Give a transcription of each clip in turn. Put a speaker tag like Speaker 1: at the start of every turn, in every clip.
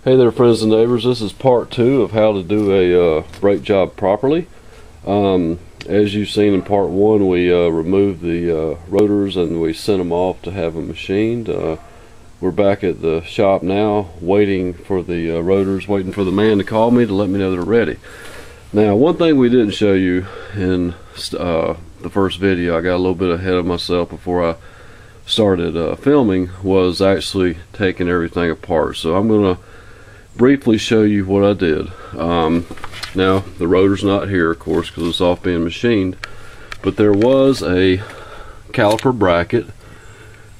Speaker 1: Hey there, friends and neighbors. This is part 2 of how to do a brake job properly. As you've seen in part 1, we removed the rotors and we sent them off to have them machined. We're back at the shop now waiting for the rotors, waiting for the man to call me to let me know they're ready. Now, one thing we didn't show you in the first video, I got a little bit ahead of myself before I started filming, was actually taking everything apart. So I'm going to briefly show you what I did. Now the rotor's not here, of course, because it's off being machined, but there was a caliper bracket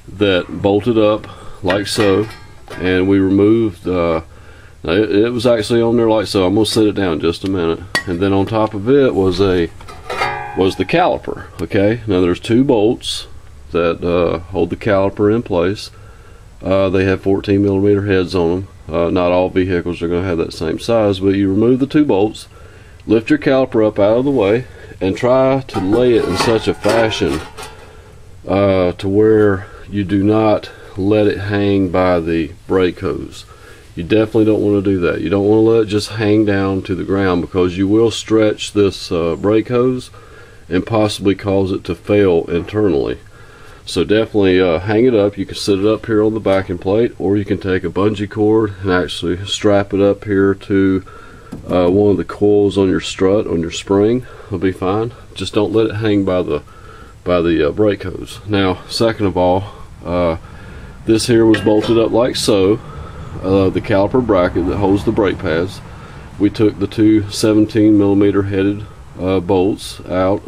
Speaker 1: that bolted up like so, and we removed it was actually on there like so. I'm gonna set it down just a minute, and then on top of it was the caliper. Okay, now there's 2 bolts that hold the caliper in place. They have 14mm heads on them. Not all vehicles are going to have that same size, but you remove the 2 bolts, lift your caliper up out of the way, and try to lay it in such a fashion to where you do not let it hang by the brake hose. You definitely don't want to do that. You don't want to let it just hang down to the ground, because you will stretch this brake hose and possibly cause it to fail internally. So definitely hang it up. You can set it up here on the backing plate, or you can take a bungee cord and actually strap it up here to one of the coils on your strut, on your spring. It'll be fine. Just don't let it hang by the brake hose. Now, second of all, this here was bolted up like so. The caliper bracket that holds the brake pads. We took the 2 17mm headed bolts out,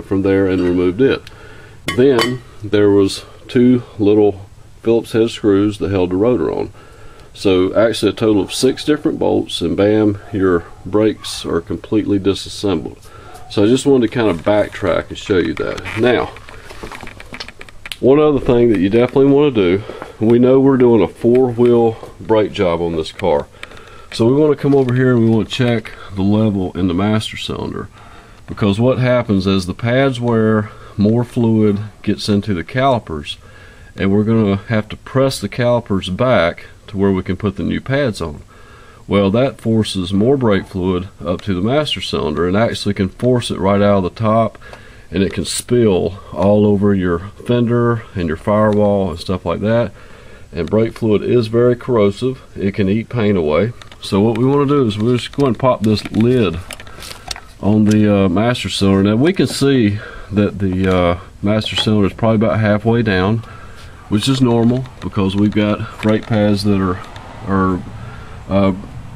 Speaker 1: from there, and removed it. Then there was 2 little Phillips head screws that held the rotor on. So actually a total of 6 different bolts, and bam, your brakes are completely disassembled. So I just wanted to kind of backtrack and show you that. Now, one other thing that you definitely want to do, we know we're doing a 4-wheel brake job on this car. So we want to come over here and we want to check the level in the master cylinder, because what happens as the pads wear, more fluid gets into the calipers, and we're going to have to press the calipers back to where we can put the new pads on. Well, that forces more brake fluid up to the master cylinder, and actually can force it right out of the top, and it can spill all over your fender and your firewall and stuff like that. And brake fluid is very corrosive. It can eat paint away. So what we want to do is we're just going to pop this lid on the master cylinder. Now we can see that the master cylinder is probably about halfway down, which is normal because we've got brake pads that are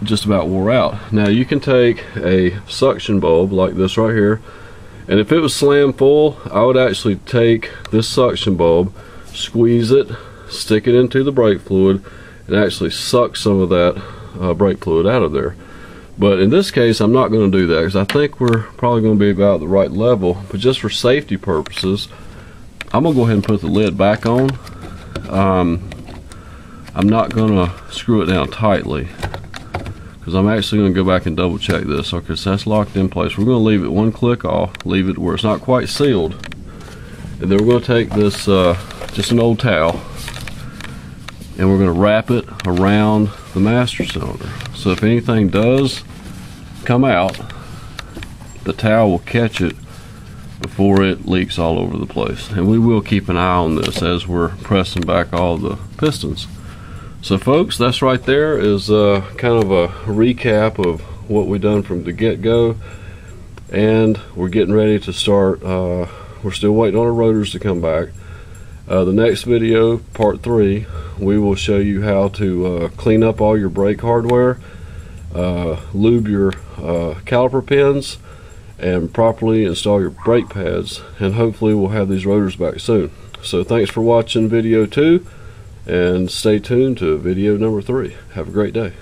Speaker 1: just about wore out. Now you can take a suction bulb like this right here, and if it was slam full, I would actually take this suction bulb, squeeze it, stick it into the brake fluid, and actually suck some of that brake fluid out of there. But in this case, I'm not going to do that, because I think we're probably going to be about the right level. But just for safety purposes, I'm going to go ahead and put the lid back on. I'm not going to screw it down tightly, because I'm actually going to go back and double check this. Okay, so that's locked in place. We're going to leave it 1 click off, leave it where it's not quite sealed. And then we're going to take this, just an old towel, and we're going to wrap it around the master cylinder. So if anything does come out, the towel will catch it before it leaks all over the place. And we will keep an eye on this as we're pressing back all the pistons. So folks, that's right there is kind of a recap of what we've done from the get-go. And we're getting ready to start. We're still waiting on our rotors to come back. The next video, part 3, we will show you how to clean up all your brake hardware, lube your caliper pins, and properly install your brake pads, and hopefully we'll have these rotors back soon. So thanks for watching video 2, and stay tuned to video number 3. Have a great day.